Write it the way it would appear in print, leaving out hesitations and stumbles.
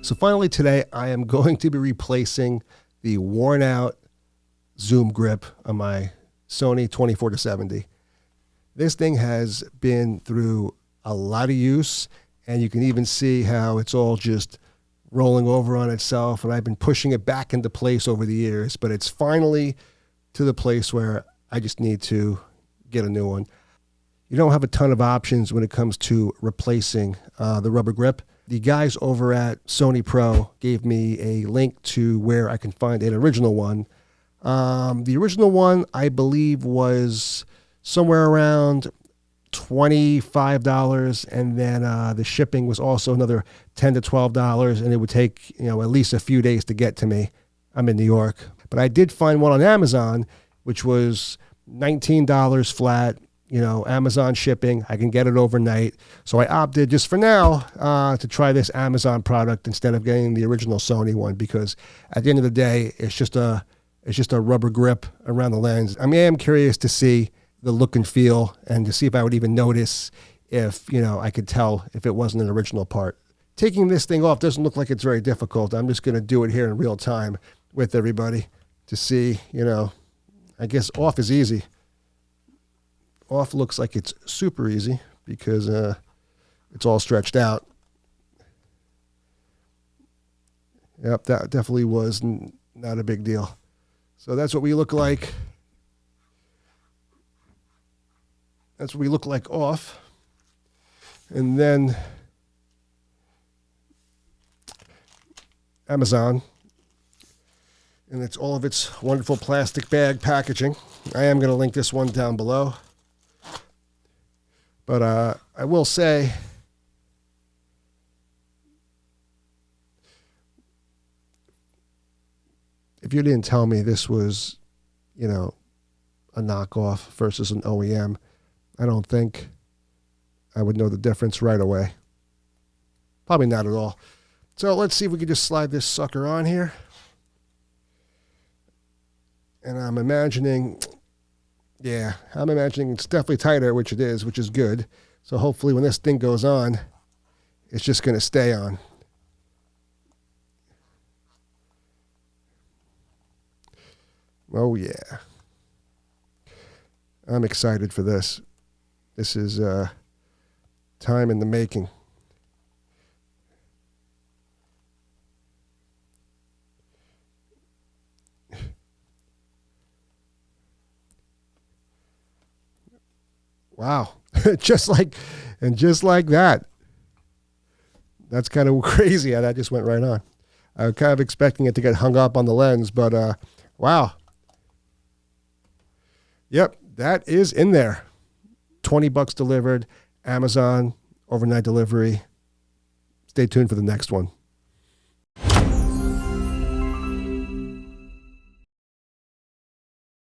So finally today, I am going to be replacing the worn out zoom grip on my Sony 24-70. This thing has been through a lot of use, and you can even see how it's all just rolling over on itself, and I've been pushing it back into place over the years, but it's finally to the place where I just need to get a new one. You don't have a ton of options when it comes to replacing the rubber grip. The guys over at Sony Pro gave me a link to where I can find an original one. The original one, I believe, was somewhere around $25, and then the shipping was also another $10 to $12, and it would take at least a few days to get to me. I'm in New York. But I did find one on Amazon, which was $19 flat. Amazon shipping. I can get it overnight. So I opted just for now to try this Amazon product instead of getting the original Sony one, because at the end of the day, it's just a rubber grip around the lens. I am curious to see the look and feel, and to see if I would even notice if I could tell if it wasn't an original part. Taking this thing off doesn't look like it's very difficult. I'm just going to do it here in real time with everybody to see. I guess off is easy. Off looks like it's super easy because it's all stretched out. Yep, that definitely was not a big deal. So that's what we look like. That's what we look like off. And then Amazon. And it's all of its wonderful plastic bag packaging. I am going to link this one down below. But I will say, if you didn't tell me this was, a knockoff versus an OEM, I don't think I would know the difference right away. Probably not at all. So let's see if we can just slide this sucker on here. And I'm imagining it's definitely tighter, which it is, which is good. So hopefully when this thing goes on, it's just going to stay on. Oh, yeah. I'm excited for this. This is time in the making. Wow. just like that. That's kind of crazy how that just went right on. I was kind of expecting it to get hung up on the lens, but wow. Yep, that is in there. $20 delivered, Amazon, overnight delivery. Stay tuned for the next one.